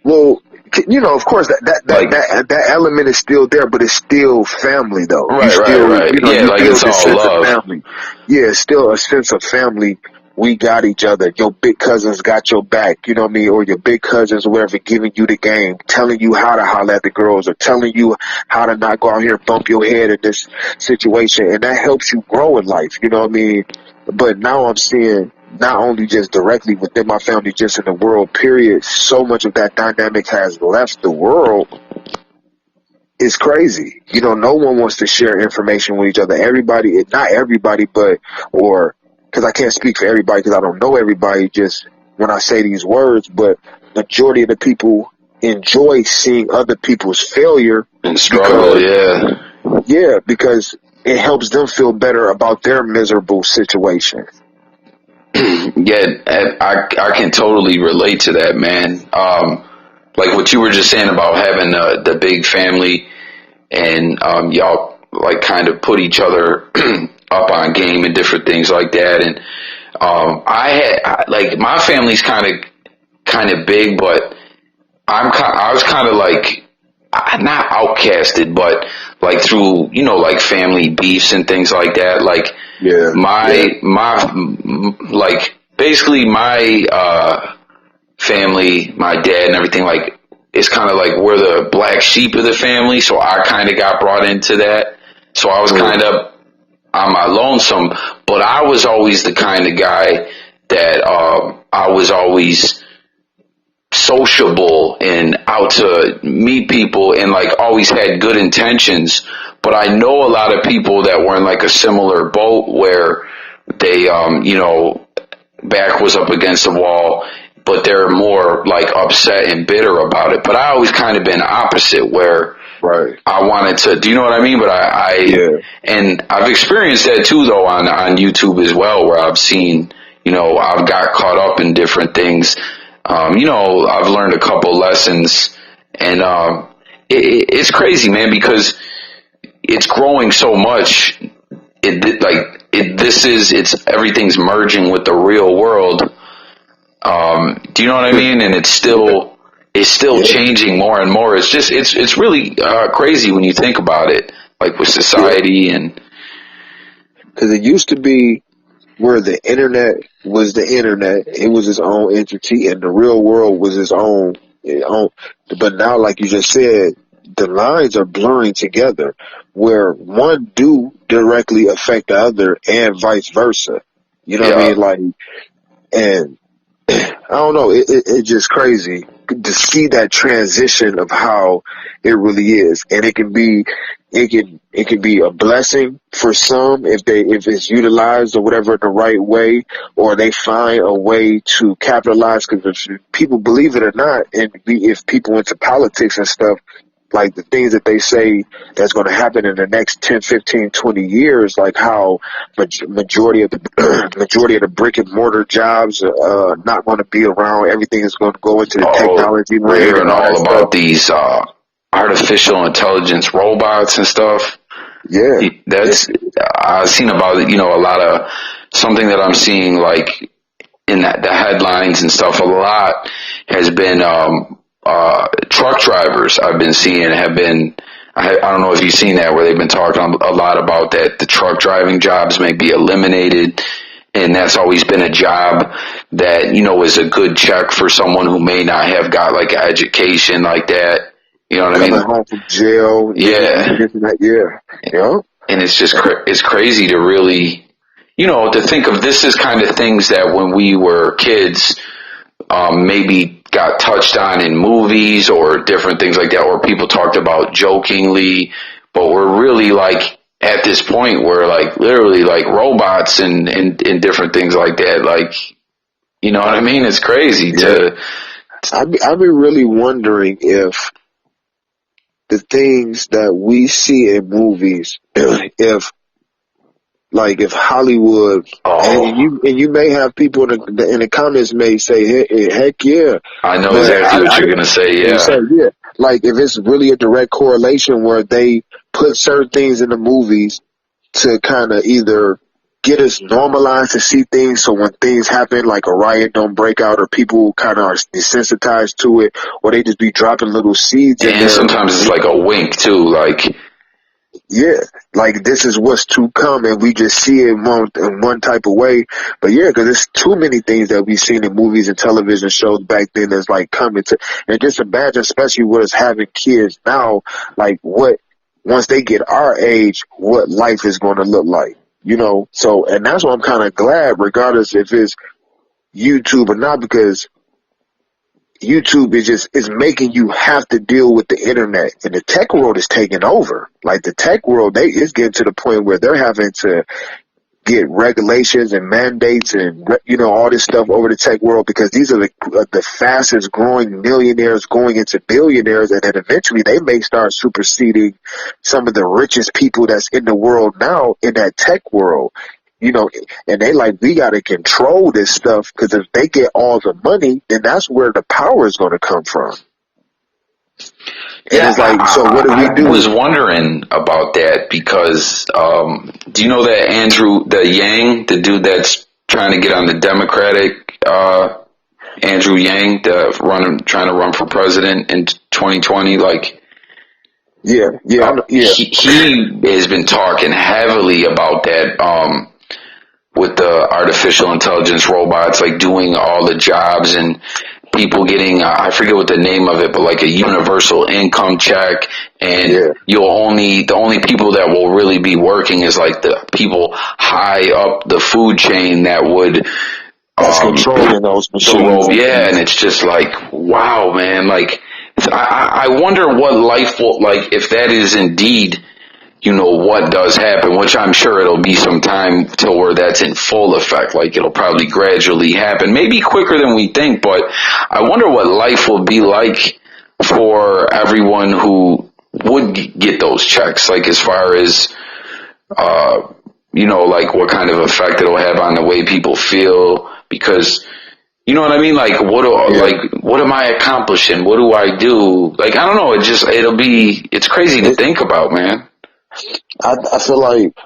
Well, of course Like, that element is still there, but it's still family though. You right, right, still, right. Yeah, you like build it's this all sense of love. family. Yeah, it's still a sense of family. We got each other. Your big cousins got your back, you know what I mean? Or your big cousins or whatever giving you the game, telling you how to holler at the girls or telling you how to not go out here and bump your head in this situation. And that helps you grow in life, you know what I mean? But now I'm seeing not only just directly within my family, just in the world, period, so much of that dynamic has left the world. It's crazy. No one wants to share information with each other. Everybody, not everybody, but, or, because I can't speak for everybody because I don't know everybody just when I say these words, but majority of the people enjoy seeing other people's failure And struggle, because, yeah. yeah, because it helps them feel better about their miserable situation. Yeah, I can totally relate to that, man. Like what you were just saying about having the big family and y'all like kind of put each other up on game and different things like that. And like my family's kind of big, but I was kind of like not outcasted, but like through like family beefs and things like that. Like Yeah, yeah, my like basically my family, my dad and everything, like it's kind of like we're the black sheep of the family, so I kind of got brought into that. So I was kind of on my lonesome, but I was always the kind of guy that I was always sociable and out to meet people and like always had good intentions. But I know a lot of people that were in like a similar boat where they, back was up against the wall, but they're more like upset and bitter about it. But I always kind of been opposite where right, I wanted to, do you know what I mean? But yeah, and I've experienced that too though on YouTube as well, where I've seen, I've got caught up in different things. I've learned a couple lessons and, it's crazy, man, because it's growing so much. It's everything's merging with the real world. Do you know what I mean? And it's still yeah, changing more and more. It's really crazy when you think about it, like with yeah. society and Because it used to be where the internet was the internet. It was its own entity, and the real world was its own. But now, like you just said, the lines are blurring together, where one do directly affect the other, and vice versa. You know what I yeah. mean? Like, and I don't know. It's just crazy to see that transition of how it really is, and it can be a blessing for some if it's utilized or whatever in the right way, or they find a way to capitalize. Because if people believe it or not, and if people into politics and stuff, like the things that they say that's going to happen in the next 10, 15, 20 years, like how majority of the majority of the brick and mortar jobs not going to be around. Everything is going to go into the Oh, technology we're lane and hearing all that all stuff. about these artificial intelligence robots and stuff. Yeah, That's I've seen about it. A lot of something that I'm seeing like in the headlines and stuff. A lot has been truck drivers. I've been seeing have been. I don't know if you've seen that where they've been talking a lot about that the truck driving jobs may be eliminated, and that's always been a job that is a good check for someone who may not have got like an education like that. You know what I coming mean? home from jail, getting Yeah, this and that. Yeah, yeah, and it's just it's crazy to really to think of this as kind of things that when we were kids maybe got touched on in movies or different things like that, or people talked about jokingly, but we're really like at this point where like literally like robots and different things like that, like you know what I mean? It's crazy yeah. to I be really wondering if the things that we see in movies, if Like if Hollywood, and Oh, you may have people in the comments may say, heck yeah, I know but exactly what you're gonna say. and say Yeah, yeah. Like if it's really a direct correlation where they put certain things in the movies to kind of either get us normalized to see things, so when things happen like a riot don't break out or people kind of are desensitized to it, or they just be dropping little seeds in and there. sometimes it's like a wink too. Like, Yeah, like this is what's to come, and we just see it in one type of way. But yeah, because there's too many things that we've seen in movies and television shows back then that's like coming to, and just imagine, especially with us having kids now, like what once they get our age, what life is going to look like, you know. So, and that's why I'm kind of glad, regardless if it's YouTube or not, because YouTube is making you have to deal with the internet, and the tech world is taking over. Like the tech world, it's getting to the point where they're having to get regulations and mandates and all this stuff over the tech world, because these are the fastest growing millionaires going into billionaires, and then eventually they may start superseding some of the richest people that's in the world now in that tech world. And they like, we got to control this stuff, because if they get all the money, then that's where the power is going to come from. And yeah, it's like, so what do we I was do? wondering about that because do you know that Andrew the Yang, the dude that's trying to get on the Democratic Andrew Yang, trying to run for president in 2020, like. Yeah, yeah. He has been talking heavily about that with the artificial intelligence robots, like doing all the jobs and people getting, I forget what the name of it, but like a universal income check. And Yeah. the only people that will really be working is like the people high up the food chain that would, That's controlling those the machines rope. and Yeah. things. And it's just like, wow, man, like, I wonder what life will, like, if that is indeed, what does happen, which I'm sure it'll be some time till where that's in full effect. Like it'll probably gradually happen, maybe quicker than we think, but I wonder what life will be like for everyone who would get those checks, like as far as, like what kind of effect it'll have on the way people feel, because you know what I mean? Like, Yeah. what am I accomplishing? What do I do? Like, I don't know. It's crazy to think about, man. I feel like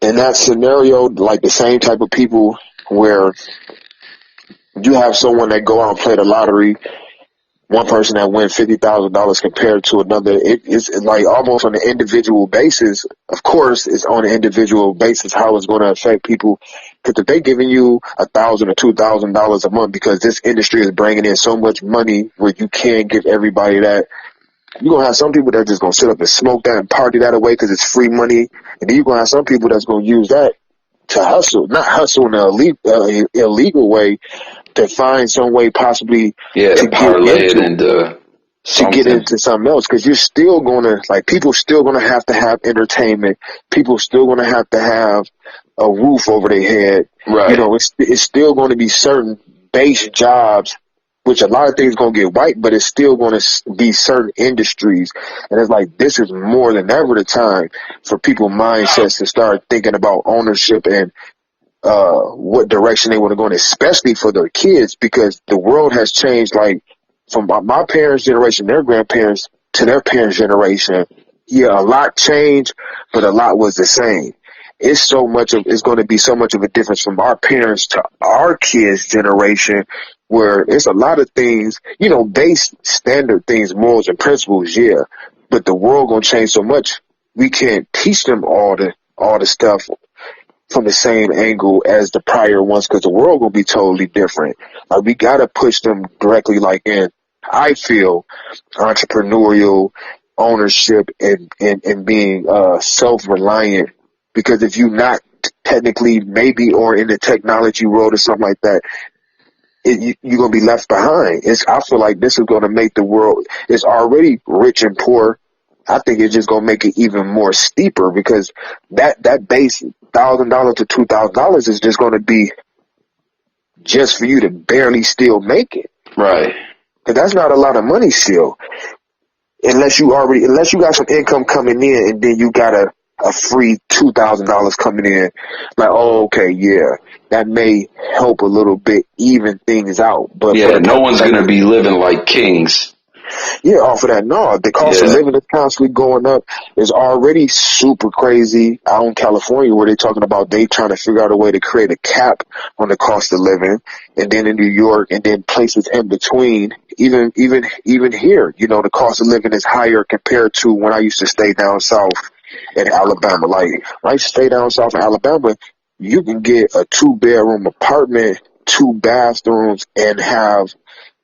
in that scenario, like the same type of people where you have someone that go out and play the lottery, one person that wins $50,000 compared to another, it's like almost on an individual basis. Of course, it's on an individual basis how it's going to affect people. Because if they're giving you $1,000 or $2,000 a month, because this industry is bringing in so much money where you can't give everybody that, you're going to have some people that are just going to sit up and smoke that and party that away because it's free money. And then you're going to have some people that's going to use that to hustle, not hustle in an illegal way, to find some way possibly Yeah, to to get parlay it into into to get something. into something else, because you're still going to, like, people still going to have entertainment. People still going to have a roof over their head. Right. It's still going to be certain base jobs, which a lot of things going to get wiped, but it's still going to be certain industries. And it's like, this is more than ever the time for people mindsets to start thinking about ownership and what direction they want to go in, especially for their kids, because the world has changed. Like from my parents' generation, their grandparents to their parents' generation, yeah, a lot changed, but a lot was the same. It's going to be so much of a difference from our parents to our kids' generation, where it's a lot of things, base standard things, morals and principles, yeah, but the world gonna change so much, we can't teach them all the stuff from the same angle as the prior ones, because the world will be totally different. Like, we gotta push them directly, like in, I feel, entrepreneurial ownership and being self-reliant, because if you're not technically maybe or in the technology world or something like that, you're gonna be left behind. I feel like this is gonna make the world, it's already rich and poor. I think it's just gonna make it even more steeper, because that base $1,000 to $2,000 is just gonna be just for you to barely still make it. Right. And that's not a lot of money still, unless you got some income coming in, and then you gotta a free $2,000 coming in, like, oh, okay, yeah, that may help a little bit even things out. But for Yeah, the no person one's that, gonna be living like kings. yeah, off of that, no, the cost of Yeah. living is constantly going up. It's already super crazy out in California where they're talking about they trying to figure out a way to create a cap on the cost of living, and then in New York, and then places in between. Even here, you know, the cost of living is higher compared to when I used to stay down south in Alabama. Like, when I used to stay down south in Alabama, you can get a 2-bedroom apartment, 2 bathrooms, and have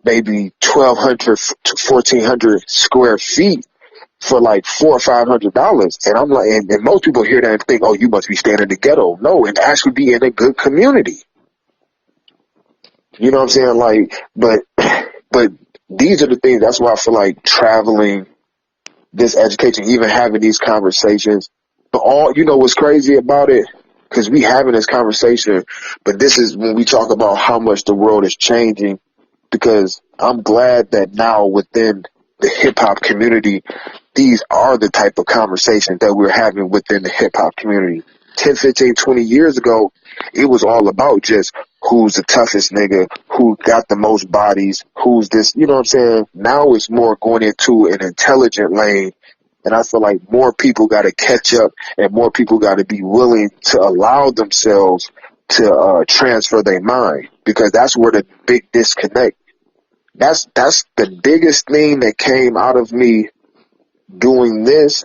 maybe 1,200 to 1,400 square feet for like $400 or $500. And I'm like, and most people hear that and think, oh, you must be staying in the ghetto. No, and actually be in a good community. You know what I'm saying? Like, but these are the things. That's why I feel like traveling, this education, even having these conversations. But all, you know, what's crazy about it? Because we having this conversation, but this is when we talk about how much the world is changing. Because I'm glad that now within the hip hop community, these are the type of conversations that we're having within the hip hop community. 10, 15, 20 years ago, it was all about just who's the toughest nigga, who got the most bodies, who's this, you know what I'm saying? Now it's more going into an intelligent lane. And I feel like more people got to catch up, and more people got to be willing to allow themselves to transfer their mind, because that's where the big disconnect. That's the biggest thing that came out of me doing this.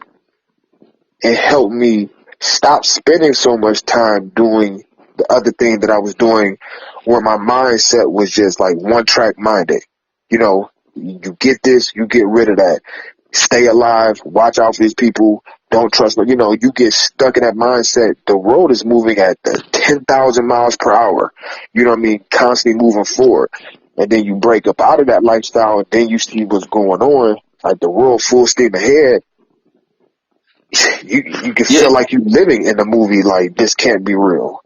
It helped me stop spending so much time doing the other thing that I was doing, where my mindset was just like one track minded. You know, you get this, you get rid of that. Stay alive, watch out for these people, don't trust them. You know, you get stuck in that mindset. The world is moving at 10,000 miles per hour. You know what I mean? Constantly moving forward. And then you break up out of that lifestyle, and then you see what's going on, like the world full steam ahead. You can Yeah. feel like you're living in a movie, like this can't be real.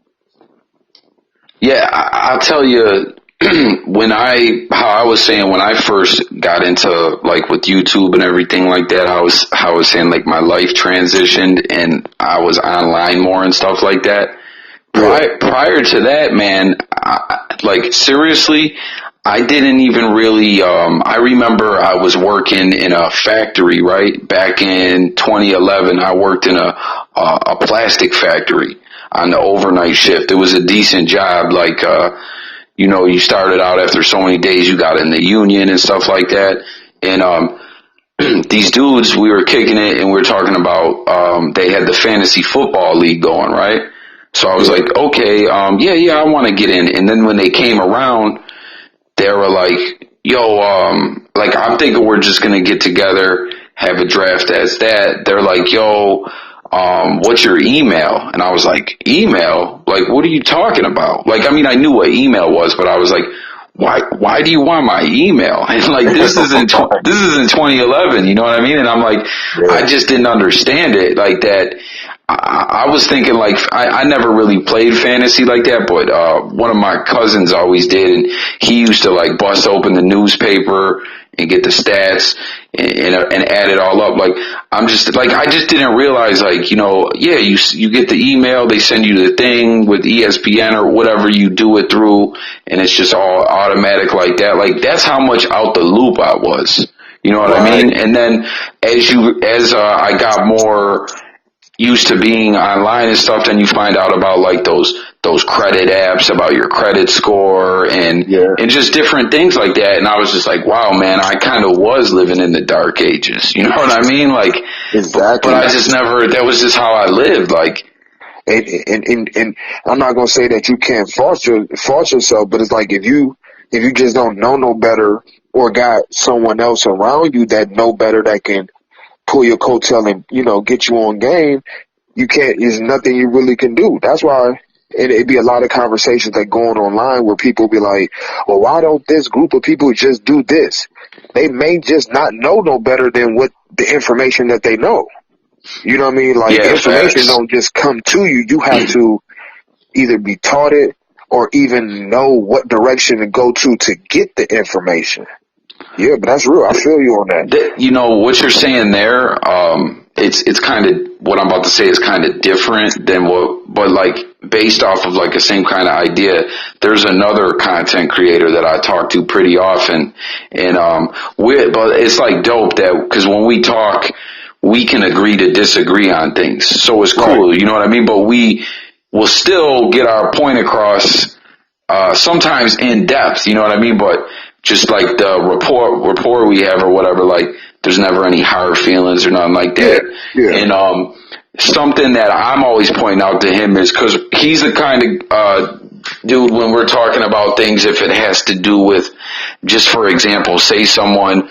Yeah, I'll tell you, how I was saying when I first got into like with YouTube and everything like that, how I was saying like my life transitioned and I was online more and stuff like that. Yeah. Prior to that, man, like seriously, I didn't even really, I remember I was working in a factory, right? Back in 2011, I worked in a plastic factory on the overnight shift. It was a decent job, like, you know, you started out after so many days, you got in the union and stuff like that. And, these dudes, we were kicking it and we were talking about, they had the fantasy football league going, right? So I was Yeah. like, okay, yeah, I want to get in. And then when they came around, they were like, yo, like I'm thinking we're just going to get together, have a draft as that. They're like, yo, what's your email? And I was like, email? Like, what are you talking about? Like, I mean, I knew what email was, but I was like, why do you want my email? And like, this is in 2011, you know what I mean? And I'm like, I Yeah. just didn't understand it like that. I was thinking like, I never really played fantasy like that, but, one of my cousins always did, and he used to like bust open the newspaper and get the stats and add it all up. Like, I'm just like, I just didn't realize like, you know, yeah, you get the email, they send you the thing with ESPN or whatever you do it through, and it's just all automatic like that. Like, that's how much out the loop I was. You know what I Right. mean? And then as I got more used to being online and stuff, then you find out about like those credit apps, about your credit score and Yeah. just different things like that. And I was just like, wow, man, I kind of was living in the dark ages. You know what I mean? Like, but I Exactly. just never, that was just how I lived. Like, And I'm not gonna say that you can't fault yourself, but it's like if you just don't know no better, or got someone else around you that know better that can pull your coattail and, you know, get you on game, you can't. There's nothing you really can do. That's why it'd be a lot of conversations that go on online where people be like, well, why don't this group of people just do this? They may just not know no better than what the information that they know. You know what I mean? Like, yeah, information facts. don't just come to you. You have to either be taught it or even know what direction to go to get the information. Yeah, but that's real. I feel you on that. You know what you're saying there, it's kind of, what I'm about to say is kind of different than but like based off of like the same kind of idea. There's another content creator that I talk to pretty often, and but it's like dope that, because when we talk, we can agree to disagree on things, so it's cool, Right. you know what I mean? But we will still get our point across, sometimes in depth, you know what I mean? But just like the rapport we have or whatever, like there's never any hard feelings or nothing like Yeah. that. Yeah. And something that I'm always pointing out to him is, because he's the kind of dude, when we're talking about things, if it has to do with, just for example, say someone